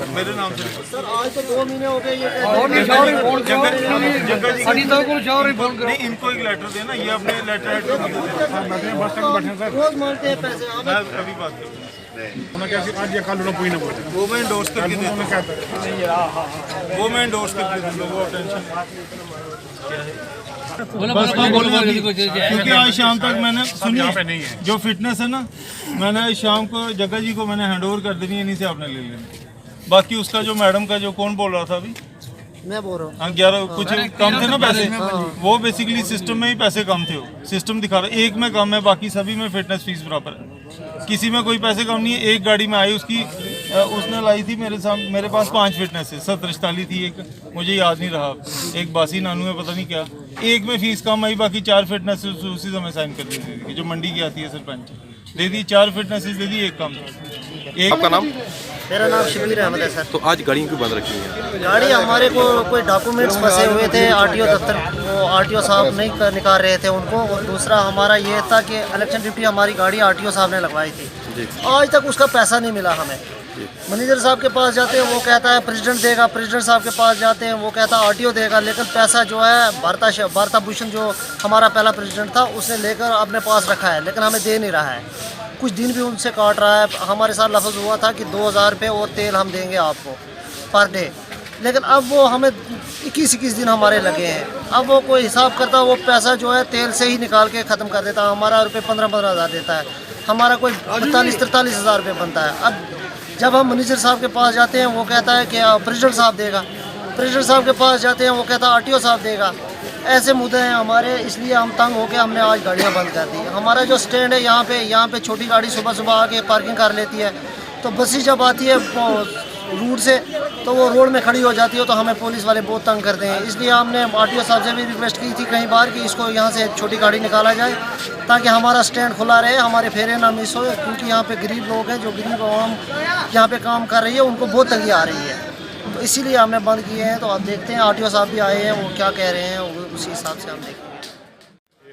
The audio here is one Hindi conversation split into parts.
मेरे नाम से सर आज तो 2 महीने हो गए ये नहीं, इनको एक लेटर देना, ये अपने लेटर हेड रोज मांगते हैं पैसे। मैं अभी बात करूँ वो मैं इंडोर्स करके देता हूँ, वो मैं इंडोर्स करके दूँगा, वो टेंशन क्योंकि आज शाम तक मैंने सुनिए जो फिटनेस है ना, मैंने आज शाम को जग्गा जी को मैंने हैंड ओवर कर देनी है, इन्हीं से आपने ले लेना। बाकी उसका जो मैडम का जो कौन बोल रहा था अभी, मैं बोल रहा हूँ हाँ 11 कुछ कम थे ना पैसे, वो बेसिकली सिस्टम में ही पैसे कम थे, वो सिस्टम दिखा रहा है एक में कम है, बाकी सभी में फिटनेस फीस बराबर है, किसी में कोई पैसे कम नहीं है। एक गाड़ी में आई उसकी उसने लाई थी मेरे पास 5 फिटनेस है, 748 थी एक, मुझे याद नहीं रहा, एक बासी नानू है पता नहीं क्या, एक में फीस कम आई, बाकी 4 फिटनेस उसी समय साइन कर दी थी जो मंडी की आती है सरपंच, दे दी 4 फिटनेस दे दी, एक कम एक। आपका नाम? मेरा नाम शबीर अहमद है सर। तो आज गाड़ियाँ क्यों बंद रखी हैं? गाड़ी हमारे को कोई डॉक्यूमेंट्स फंसे हुए थे आरटीओ दफ्तर, वो आरटीओ साहब नहीं निकाल रहे थे उनको, और दूसरा हमारा ये था कि इलेक्शन ड्यूटी हमारी गाड़ी आरटीओ साहब ने लगवाई थी, आज तक उसका पैसा नहीं मिला हमें। मैनेजर साहब के पास जाते हैं वो कहता है प्रेसिडेंट देगा, प्रेसिडेंट साहब के पास जाते हैं वो कहता है आरटीओ देगा, लेकिन पैसा जो है भारता भूषण जो हमारा पहला प्रेसिडेंट था उसने लेकर अपने पास रखा है, लेकिन हमें दे नहीं रहा है, कुछ दिन भी उनसे काट रहा है। हमारे साथ लफ्ज़ हुआ था कि 2000 रुपये और तेल हम देंगे आपको पर डे, लेकिन अब वो हमें 21 दिन हमारे लगे हैं, अब वो कोई हिसाब करता वो पैसा जो है तेल से ही निकाल के ख़त्म कर देता है, हमारा रुपये 15-15 हज़ार देता है, हमारा कोई 42-43 हज़ार रुपये बनता है। अब जब हम मैनेजर साहब के पास जाते हैं वो कहता है कि प्रेसिडेंट साहब देगा, प्रेसिडेंट साहब के पास जाते हैं वो कहता है आरटीओ साहब देगा, ऐसे मुद्दे हैं हमारे, इसलिए हम तंग होकर हमने आज गाड़ियाँ बंद कर दी। हमारा जो स्टैंड है यहाँ पे छोटी गाड़ी सुबह आके पार्किंग कर लेती है, तो बसें जब आती है रूट से तो वो रोड में खड़ी हो जाती है, तो हमें पुलिस वाले बहुत तंग करते हैं, इसलिए हमने आरटीओ साहब से भी रिक्वेस्ट की थी कई बार कि इसको यहाँ से छोटी गाड़ी निकाला जाए ताकि हमारा स्टैंड खुला रहे, हमारे फेरे ना मिस हो, क्योंकि यहाँ पे गरीब लोग हैं, जो गरीब आवाम यहाँ पे काम कर रही है उनको बहुत तंगी आ रही है, तो इसीलिए हमने बंद किए हैं। तो आप देखते हैं आरटीओ साहब भी आए हैं, वो क्या कह रहे हैं उसी हिसाब से हम देखेंगे।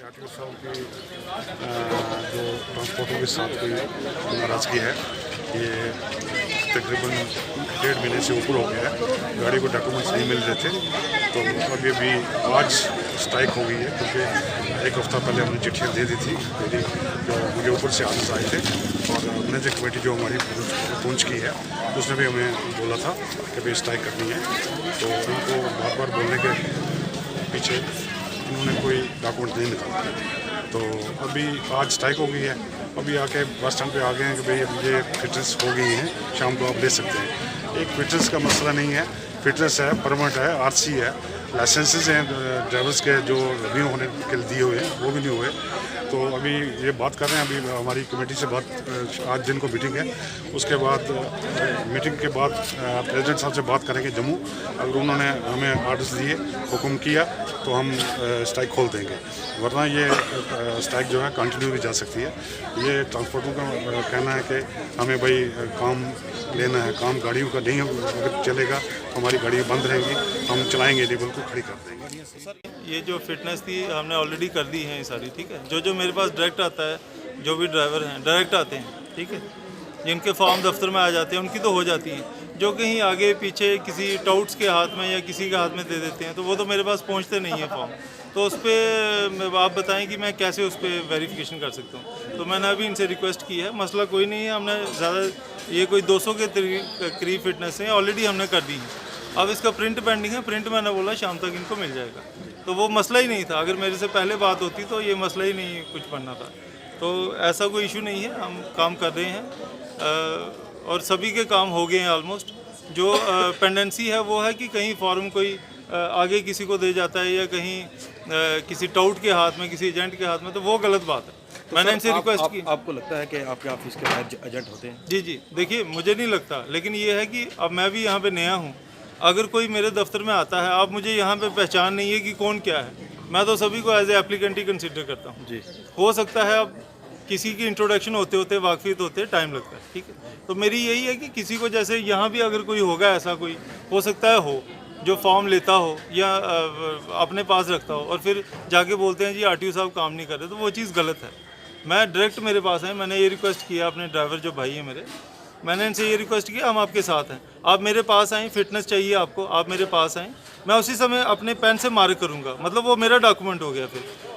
आरटीओ साहब की जो ट्रांसपोर्टर के साथ कोई नाराज़गी है, ये तकरीबन 1.5 महीने से ऊपर हो गया है, गाड़ी को डॉक्यूमेंट्स नहीं मिल रहे थे, तो अभी आज स्ट्राइक हो गई है, क्योंकि एक हफ़्ता पहले हमने चिट्ठियाँ दे दी थी मेरी, जो मुझे ऊपर से आदेश आए थे, और मैनेजर कमेटी जो हमारी पहुँच की है उसने भी हमें बोला था कि भाई स्ट्राइक करनी है, तो उनको बार बार बोलने के पीछे उन्होंने कोई डॉक्यूमेंट नहीं निकाला, तो अभी आज स्ट्राइक हो गई है, अभी आके बस स्टैंड पे आ गए हैं कि भाई अब ये फिटनेस हो गई है, शाम को आप ले सकते हैं। एक फिटनेस का मसला नहीं है, फिटनेस है, परमिट है, आरसी है, लाइसेंसेस हैं ड्राइवर्स के जो रिन्यू होने के लिए दिए हुए हैं वो भी नहीं हुए, तो अभी ये बात कर रहे हैं, अभी हमारी कमेटी से बात, आज दिन को मीटिंग है, उसके बाद मीटिंग के बाद प्रेसिडेंट साहब से बात करेंगे जम्मू, अगर उन्होंने हमें आर्डर्स दिए, हुक्म किया तो हम स्ट्राइक खोल देंगे, वरना ये स्ट्राइक जो है कंटिन्यू भी जा सकती है। ये ट्रांसपोर्टरों का कहना है कि हमें भाई काम लेना है, काम गाड़ियों का नहीं अगर चलेगा तो हमारी गाड़ियाँ बंद रहेंगी, हम चलाएंगे नहीं, बिल्कुल खड़ी कर देंगे। सर ये जो फिटनेस थी हमने ऑलरेडी कर दी है सारी, ठीक है, जो मेरे पास डायरेक्ट आता है, जो भी ड्राइवर हैं डायरेक्ट आते हैं, ठीक है, जिनके फॉर्म दफ्तर में आ जाते हैं उनकी तो हो जाती है, जो कहीं आगे पीछे किसी टाउट्स के हाथ में या किसी के हाथ में दे देते हैं तो वो तो मेरे पास पहुंचते नहीं है फॉर्म, तो उस पर आप बताएं कि मैं कैसे उस पर वेरिफिकेशन कर सकता हूँ। तो मैंने अभी इनसे रिक्वेस्ट की है, मसला कोई नहीं है, हमने ज़्यादा ये कोई 200 के करीब फिटनेस है ऑलरेडी हमने कर दी है, अब इसका प्रिंट पेंडिंग है, प्रिंट मैंने बोला शाम तक इनको मिल जाएगा, तो वो मसला ही नहीं था, अगर मेरे से पहले बात होती तो ये मसला ही नहीं कुछ बनना था, तो ऐसा कोई इशू नहीं है, हम काम कर रहे हैं और सभी के काम हो गए हैं ऑलमोस्ट, जो पेंडेंसी है वो है कि कहीं फॉर्म कोई आगे किसी को दे जाता है या कहीं किसी टाउट के हाथ में, किसी एजेंट के हाथ में, तो वो गलत बात है। मैंने इनसे रिक्वेस्ट की। आपको लगता है कि आपके ऑफिस के बाहर एजेंट होते हैं? जी जी, देखिए मुझे नहीं लगता, लेकिन ये है कि अब मैं भी यहाँ पे नया हूँ। अगर कोई मेरे दफ्तर में आता है, आप मुझे यहाँ पे पहचान नहीं है कि कौन क्या है, मैं तो सभी को एज ए एप्लीकेंट ही कंसिडर करता हूँ जी। हो सकता है अब किसी की इंट्रोडक्शन होते होते, वाकफियत होते टाइम लगता है, ठीक है। तो मेरी यही है कि किसी को, जैसे यहाँ भी अगर कोई होगा ऐसा, कोई हो सकता है हो जो फॉर्म लेता हो या अपने पास रखता हो और फिर जाके बोलते हैं जी आरटीओ साहब काम नहीं कर रहे, तो वो चीज़ गलत है। मैं डायरेक्ट मेरे पास है, मैंने ये रिक्वेस्ट किया अपने ड्राइवर जो भाई है मेरे, मैंने इनसे ये रिक्वेस्ट किया हम आपके साथ हैं, आप मेरे पास आएँ, फिटनेस चाहिए आपको, आप मेरे पास आएँ, मैं उसी समय अपने पेन से मार्क करूँगा, मतलब वो मेरा डॉक्यूमेंट हो गया।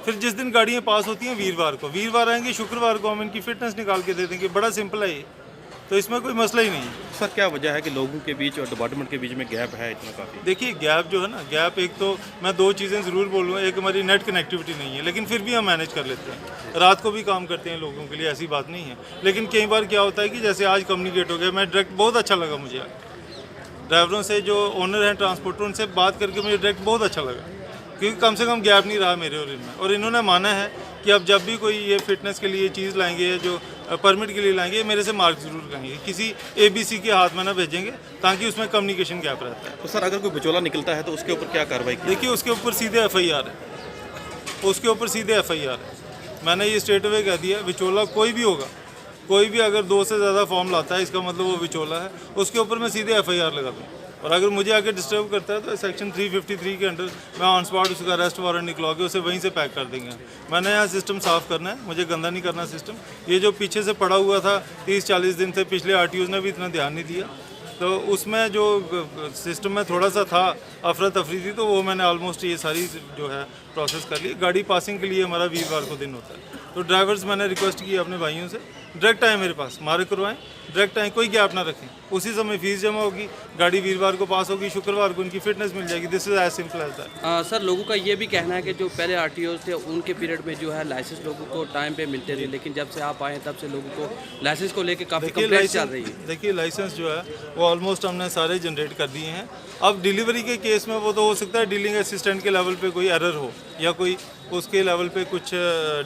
फिर जिस दिन गाड़ियाँ पास होती हैं वीरवार आएंगे, शुक्रवार को हम इनकी फिटनेस निकाल के दे देंगे। बड़ा सिंपल है ये, तो इसमें कोई मसला ही नहीं है। सर क्या वजह है कि लोगों के बीच और डिपार्टमेंट के बीच में गैप है इतना काफ़ी? देखिए गैप जो है ना, गैप एक तो मैं दो चीज़ें ज़रूर बोलूँगा, एक हमारी नेट कनेक्टिविटी नहीं है, लेकिन फिर भी हम मैनेज कर लेते हैं, रात को भी काम करते हैं लोगों के लिए, ऐसी बात नहीं है। लेकिन कई बार क्या होता है कि जैसे आज कम्युनिकेट हो गया, मैं डायरेक्ट, बहुत अच्छा लगा मुझे ड्राइवरों से, जो ओनर हैं ट्रांसपोर्टर, उनसे बात करके मुझे डायरेक्ट बहुत अच्छा लगा, क्योंकि कम से कम गैप नहीं रहा मेरे और इनमें, और इन्होंने माना है कि अब जब भी कोई ये फिटनेस के लिए चीज़ लाएंगे, जो परमिट के लिए लाएंगे, मेरे से मार्क जरूर करेंगे, किसी ABC के हाथ में ना भेजेंगे, ताकि उसमें कम्युनिकेशन गैप रहता है। तो सर अगर कोई बिचौला निकलता है तो उसके ऊपर क्या कार्रवाई की? देखिए उसके ऊपर सीधे FIR है, उसके ऊपर सीधे FIR है। मैंने ये स्ट्रेट अवे कह दिया, विचोला कोई भी होगा, कोई भी अगर 2 से ज़्यादा फॉर्म लाता है, इसका मतलब वो विचोला है, उसके ऊपर मैं सीधे FIR लगा दूँ। और अगर मुझे आके डिस्टर्ब करता है तो सेक्शन 353 के अंडर मैं ऑन स्पॉट उसका अरेस्ट वारंट निकलवा के उसे वहीं से पैक कर देंगे। मैंने यहाँ सिस्टम साफ़ करना है, मुझे गंदा नहीं करना सिस्टम। ये जो पीछे से पड़ा हुआ था 30-40 दिन से, पिछले RTOs ने भी इतना ध्यान नहीं दिया, तो उसमें जो सिस्टम में थोड़ा सा था, अफरा तफरी थी, तो वो मैंने ऑलमोस्ट ये सारी जो है प्रोसेस कर ली। गाड़ी पासिंग के लिए हमारा वीरवार को दिन होता है, तो ड्राइवर्स मैंने रिक्वेस्ट की अपने भाइयों से, डायरेक्ट आए मेरे पास, मार्क करवाएं, डायरेक्ट आए, कोई गैप ना रखें, उसी समय फीस जमा होगी, गाड़ी वीरवार को पास होगी, शुक्रवार को उनकी फिटनेस मिल जाएगी। This is as simple as that. Sir लोगों का ये भी कहना है कि जो पहले RTOs थे उनके पीरियड में जो है लाइसेंस लोगों को टाइम पे मिलते थे, लेकिन जब से आप आए तब से लोगों को लाइसेंस को लेकर काफ़ी कंप्लेंट्स चल रही है। देखिए लाइसेंस जो है वो ऑलमोस्ट हमने सारे जनरेट कर दिए हैं। अब डिलीवरी के केस में वो तो हो सकता है डीलिंग असिस्टेंट के लेवल पे कोई एरर हो या कोई उसके लेवल पे कुछ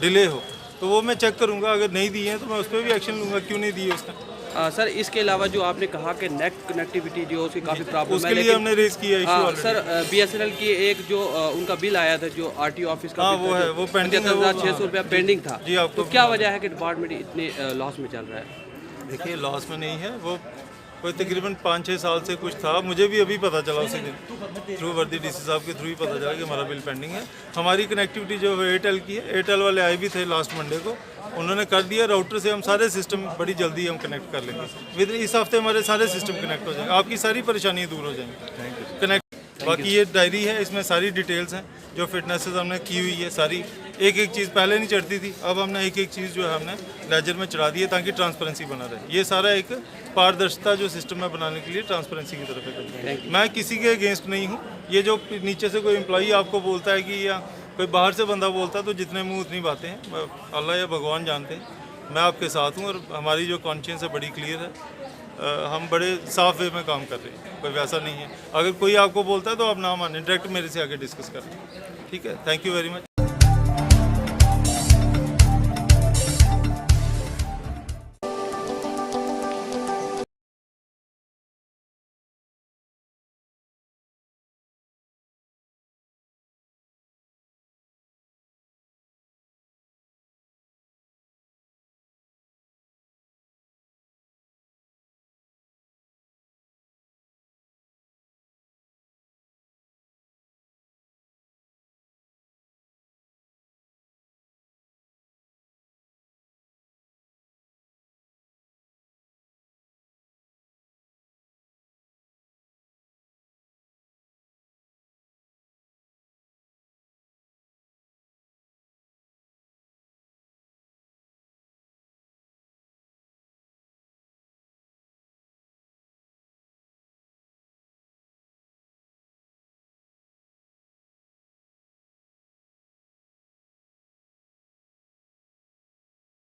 डिले हो, तो वो मैं चेक करूंगा, अगर नहीं दिए हैं तो मैं उस पर भी एक्शन लूंगा, क्यों नहीं दिए उसका। सर इसके अलावा जो आपने कहा कि नेट कनेक्टिविटी जो उसकी काफ़ी प्रॉब्लम है, उसके लिए हमने रेज किया इशू ऑलरेडी। सर BSNL की एक जो उनका बिल आया था जो RTO ऑफिस का, हाँ वो है, वो पेंडिंग है, 75,600 रुपया पेंडिंग था जी। आपको तो क्या वजह है कि डिपार्टमेंट इतने लॉस में चल रहा है? देखिए लॉस में नहीं है, वो कोई तकरीबन 5-6 साल से कुछ था, मुझे भी अभी पता चला उसी दिन थ्रू वर्दी DC साहब के थ्रू ही पता चला कि हमारा बिल पेंडिंग है। हमारी कनेक्टिविटी जो है एयरटेल की है, एयरटेल वाले आए भी थे लास्ट मंडे को, उन्होंने कर दिया, राउटर से हम सारे सिस्टम बड़ी जल्दी हम कनेक्ट कर लेंगे, विद इस हफ्ते हमारे सारे सिस्टम कनेक्ट हो जाएंगे, आपकी सारी परेशानियाँ दूर हो जाएंगी कनेक्ट। बाकी ये डायरी है, इसमें सारी डिटेल्स हैं जो फिटनेसेस हमने की हुई है सारी, एक एक चीज़ पहले नहीं चढ़ती थी, अब हमने एक एक चीज़ जो है हमने लेजर में चढ़ा दी है ताकि ट्रांसपेरेंसी बना रहे। ये सारा एक पारदर्शिता जो सिस्टम में बनाने के लिए ट्रांसपेरेंसी की तरफ है। मैं किसी के अगेंस्ट नहीं हूँ, ये जो नीचे से कोई एम्प्लॉई आपको बोलता है कि, या कोई बाहर से बंदा बोलता है, तो जितने मुँह उतनी बातें हैं, अल्लाह या भगवान जानते हैं। मैं आपके साथ हूँ और हमारी जो कॉन्शियंस है बड़ी क्लियर है, हम बड़े साफ वे में काम कर रहे हैं, कोई वैसा नहीं है। अगर कोई आपको बोलता है तो आप ना माने, डायरेक्ट मेरे से आगे डिस्कस कर लें, ठीक है। Thank you very much.